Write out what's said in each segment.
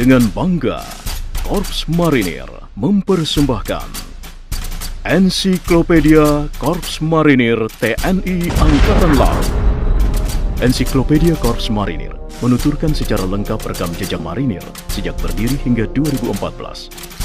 Dengan bangga, Korps Marinir mempersembahkan Ensiklopedia Korps Marinir TNI Angkatan Laut. Ensiklopedia Korps Marinir menuturkan secara lengkap rekam jejak marinir sejak berdiri hingga 2014.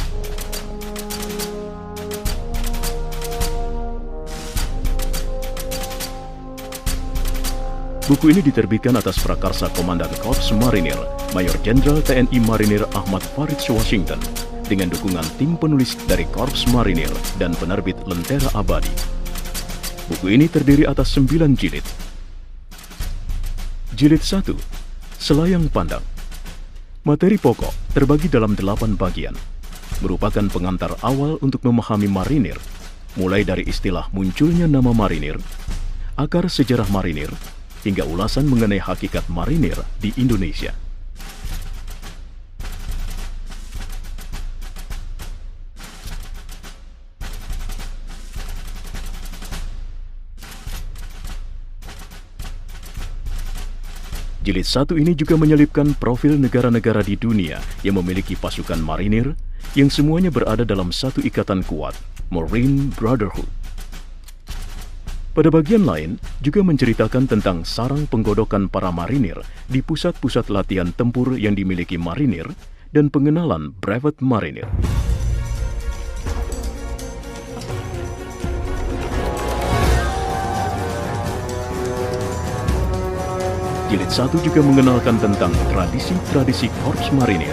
Buku ini diterbitkan atas prakarsa Komandan Korps Marinir, Mayor Jenderal TNI Marinir Ahmad Farid Washington, dengan dukungan tim penulis dari Korps Marinir dan penerbit Lentera Abadi. Buku ini terdiri atas 9 jilid. Jilid 1, Selayang Pandang. Materi pokok terbagi dalam 8 bagian, merupakan pengantar awal untuk memahami marinir, mulai dari istilah munculnya nama marinir, akar sejarah marinir, hingga ulasan mengenai hakikat marinir di Indonesia. Jilid 1 ini juga menyelipkan profil negara-negara di dunia yang memiliki pasukan marinir yang semuanya berada dalam satu ikatan kuat, Marine Brotherhood. Pada bagian lain, juga menceritakan tentang sarang penggodokan para marinir di pusat-pusat latihan tempur yang dimiliki marinir dan pengenalan brevet marinir. Jilid 1 juga mengenalkan tentang tradisi-tradisi Korps Marinir.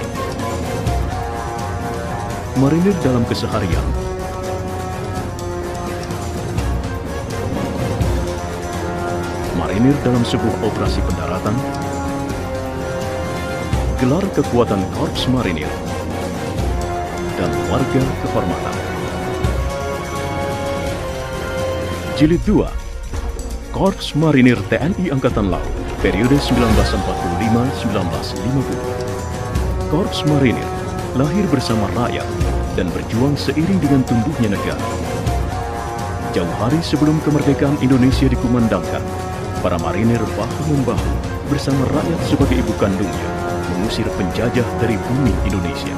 Marinir dalam keseharian, marinir dalam sebuah operasi pendaratan, gelar kekuatan Korps Marinir, dan warga kehormatan. Jilid 2, Korps Marinir TNI Angkatan Laut, periode 1945-1950. Korps Marinir lahir bersama rakyat dan berjuang seiring dengan tumbuhnya negara. Jauh hari sebelum kemerdekaan Indonesia dikumandangkan, para marinir bahu-membahu bersama rakyat sebagai ibu kandungnya mengusir penjajah dari bumi Indonesia.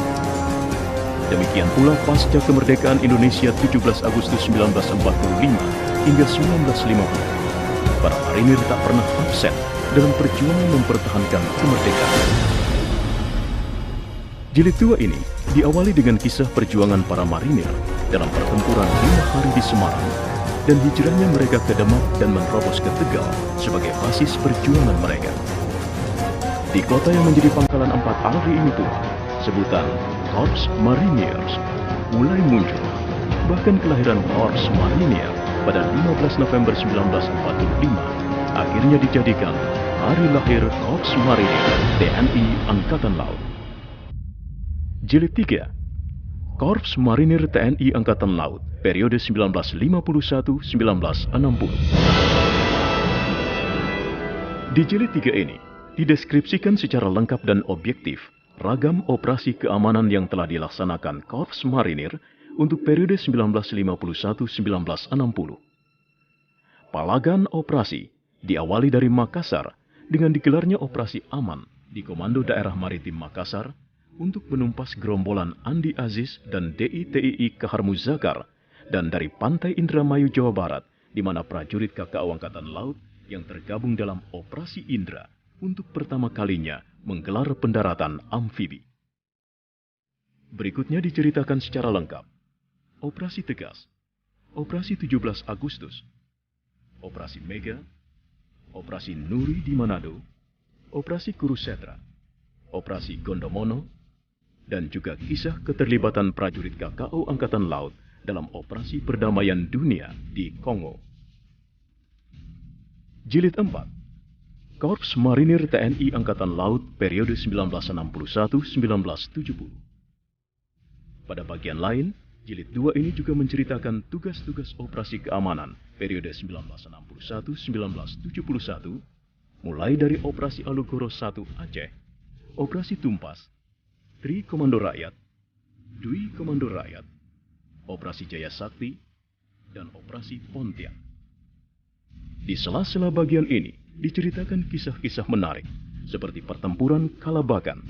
Demikian pula pasca kemerdekaan Indonesia 17 Agustus 1945 hingga 1950, para marinir tak pernah absen dalam perjuangan mempertahankan kemerdekaan. Jilid 2 ini diawali dengan kisah perjuangan para marinir dalam pertempuran 5 hari di Semarang dan hijrahnya mereka ke Demak dan menerobos ke Tegal sebagai basis perjuangan mereka. Di kota yang menjadi pangkalan 4 ALRI ini pula, sebutan Korps Mariniers mulai muncul. Bahkan kelahiran Korps Marinir pada 15 November 1945 akhirnya dijadikan Hari Lahir Korps Marinir TNI Angkatan Laut. Jilid 3, Korps Marinir TNI Angkatan Laut, periode 1951-1960. Di jilid 3 ini, dideskripsikan secara lengkap dan objektif ragam operasi keamanan yang telah dilaksanakan Korps Marinir untuk periode 1951-1960. Palagan operasi diawali dari Makassar dengan digelarnya Operasi Aman di Komando Daerah Maritim Makassar untuk menumpas gerombolan Andi Aziz dan DITII Kahar Muzakar, dan dari Pantai Indramayu, Jawa Barat, di mana prajurit KKO Angkatan Laut yang tergabung dalam Operasi Indra untuk pertama kalinya menggelar pendaratan amfibi. Berikutnya diceritakan secara lengkap Operasi Tegas, Operasi 17 Agustus, Operasi Mega, Operasi Nuri di Manado, Operasi Kurusetra, Operasi Gondomono, dan juga kisah keterlibatan prajurit KKO Angkatan Laut dalam Operasi Perdamaian Dunia di Kongo. Jilid 4, Korps Marinir TNI Angkatan Laut periode 1961-1970. Pada bagian lain, Jilid 2 ini juga menceritakan tugas-tugas operasi keamanan periode 1961-1971, mulai dari Operasi Alugoro 1 Aceh, Operasi Tumpas, Tri Komando Rakyat, Dwi Komando Rakyat, Operasi Jaya Sakti, dan Operasi Pontian. Di sela-sela bagian ini diceritakan kisah-kisah menarik seperti pertempuran Kalabakan,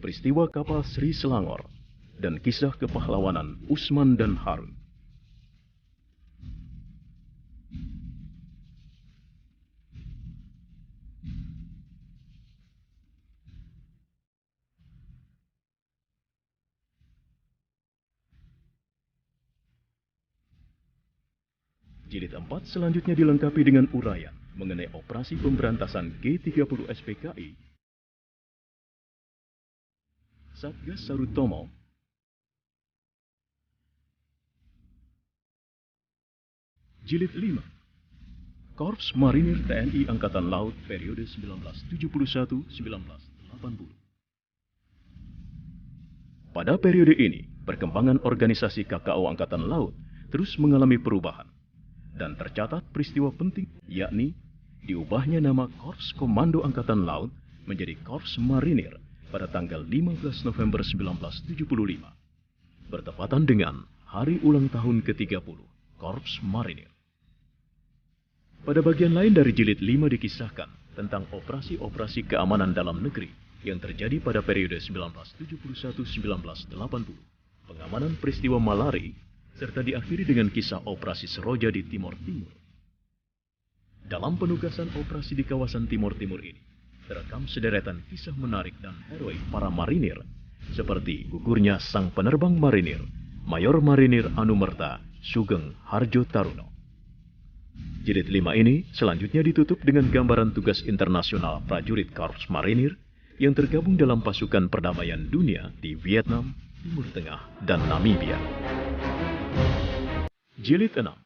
peristiwa kapal Sri Selangor, dan kisah kepahlawanan Usman dan Harun. Jilid 4 selanjutnya dilengkapi dengan uraian mengenai operasi pemberantasan G30 SPKI, Satgas Sarutomo, Jilid 5, Korps Marinir TNI Angkatan Laut periode 1971-1980. Pada periode ini, perkembangan organisasi KKO Angkatan Laut terus mengalami perubahan, dan tercatat peristiwa penting, yakni diubahnya nama Korps Komando Angkatan Laut menjadi Korps Marinir pada tanggal 15 November 1975, bertepatan dengan hari ulang tahun ke-30 Korps Marinir. Pada bagian lain dari jilid 5 dikisahkan tentang operasi-operasi keamanan dalam negeri yang terjadi pada periode 1971-1980, pengamanan peristiwa Malari, serta diakhiri dengan kisah operasi Seroja di Timor Timur. Dalam penugasan operasi di kawasan Timor Timur ini, terekam sederetan kisah menarik dan heroik para marinir, seperti gugurnya sang penerbang marinir, Mayor Marinir Anumerta Sugeng Harjo Taruno. Jilid 5 ini selanjutnya ditutup dengan gambaran tugas internasional prajurit Korps Marinir yang tergabung dalam pasukan perdamaian dunia di Vietnam, Timur Tengah, dan Namibia. Jilid 6,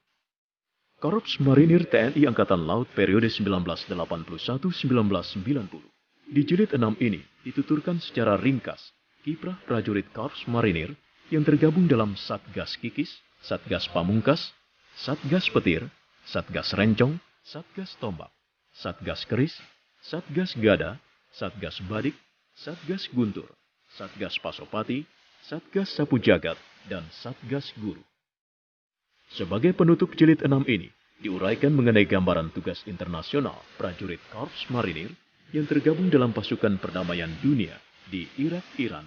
Korps Marinir TNI Angkatan Laut periode 1981-1990. Di jilid 6 ini dituturkan secara ringkas kiprah prajurit Korps Marinir yang tergabung dalam Satgas Kikis, Satgas Pamungkas, Satgas Petir, Satgas Rencong, Satgas Tombak, Satgas Keris, Satgas Gada, Satgas Badik, Satgas Guntur, Satgas Pasopati, Satgas Sapu Jagat, dan Satgas Guru. Sebagai penutup jilid 6 ini, diuraikan mengenai gambaran tugas internasional prajurit Korps Marinir yang tergabung dalam pasukan perdamaian dunia di Irak, Iran.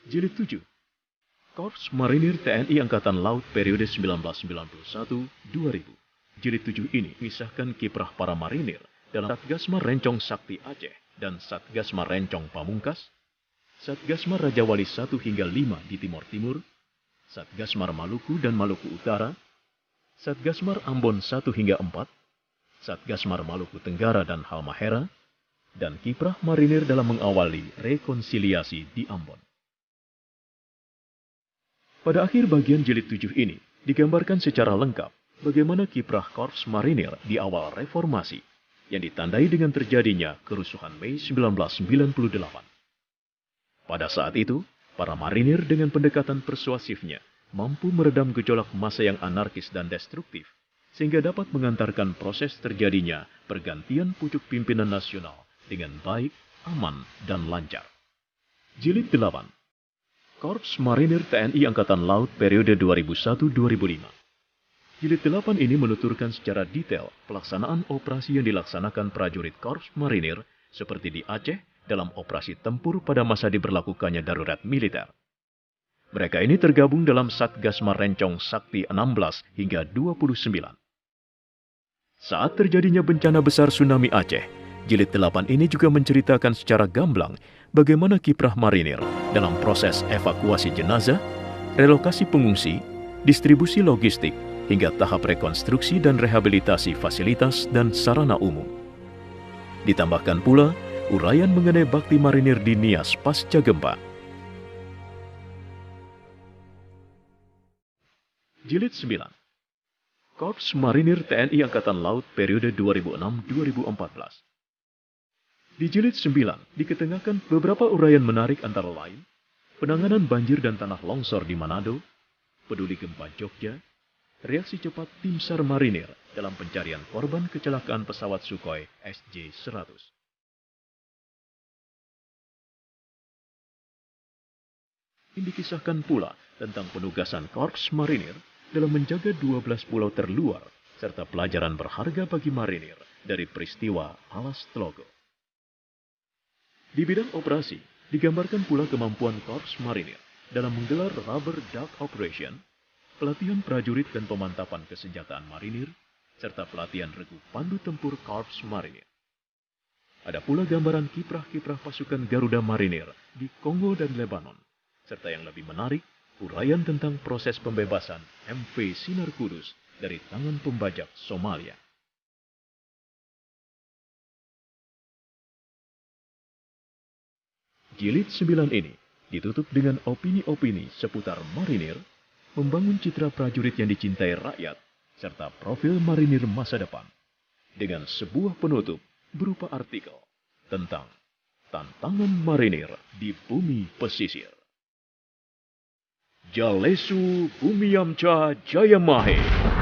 Jilid 7, Korps Marinir TNI Angkatan Laut periode 1991-2000. Jilid 7 ini mengisahkan kiprah para marinir dalam Satgasmar Rencong Sakti Aceh dan Satgasmar Rencong Pamungkas, Satgasmar Raja Wali 1 hingga 5 di Timor Timur, Satgasmar Maluku dan Maluku Utara, Satgasmar Ambon 1 hingga 4, Satgasmar Maluku Tenggara dan Halmahera, dan kiprah marinir dalam mengawali rekonsiliasi di Ambon. Pada akhir bagian jilid 7 ini, digambarkan secara lengkap bagaimana kiprah Korps Marinir di awal reformasi, yang ditandai dengan terjadinya kerusuhan Mei 1998. Pada saat itu, para marinir dengan pendekatan persuasifnya mampu meredam gejolak massa yang anarkis dan destruktif, sehingga dapat mengantarkan proses terjadinya pergantian pucuk pimpinan nasional dengan baik, aman, dan lancar. Jilid 8, Korps Marinir TNI Angkatan Laut periode 2001-2005. Jilid 8 ini menuturkan secara detail pelaksanaan operasi yang dilaksanakan prajurit Korps Marinir seperti di Aceh dalam operasi tempur pada masa diberlakukannya darurat militer. Mereka ini tergabung dalam Satgasmar Rencong Sakti 16 hingga 29. Saat terjadinya bencana besar tsunami Aceh, jilid 8 ini juga menceritakan secara gamblang bagaimana kiprah marinir dalam proses evakuasi jenazah, relokasi pengungsi, distribusi logistik, hingga tahap rekonstruksi dan rehabilitasi fasilitas dan sarana umum. Ditambahkan pula uraian mengenai bakti marinir di Nias pasca gempa. Jilid 9, Korps Marinir TNI Angkatan Laut periode 2006-2014. Di jilid 9 diketengahkan beberapa uraian menarik antara lain penanganan banjir dan tanah longsor di Manado, peduli gempa Jogja, reaksi cepat tim SAR Marinir dalam pencarian korban kecelakaan pesawat Sukhoi SJ-100. Ini dikisahkan pula tentang penugasan Korps Marinir dalam menjaga 12 pulau terluar serta pelajaran berharga bagi marinir dari peristiwa Alas Tlogo. Di bidang operasi, digambarkan pula kemampuan Korps Marinir dalam menggelar Rubber Duck Operation, pelatihan prajurit dan pemantapan kesenjataan marinir, serta pelatihan regu pandu tempur Korps Marinir. Ada pula gambaran kiprah-kiprah pasukan Garuda Marinir di Kongo dan Lebanon, serta yang lebih menarik, uraian tentang proses pembebasan MV Sinar Kudus dari tangan pembajak Somalia. Jilid 9 ini ditutup dengan opini-opini seputar marinir, membangun citra prajurit yang dicintai rakyat, serta profil marinir masa depan, dengan sebuah penutup berupa artikel tentang tantangan marinir di bumi pesisir. Jalesu Bumiyamca Jayamahe.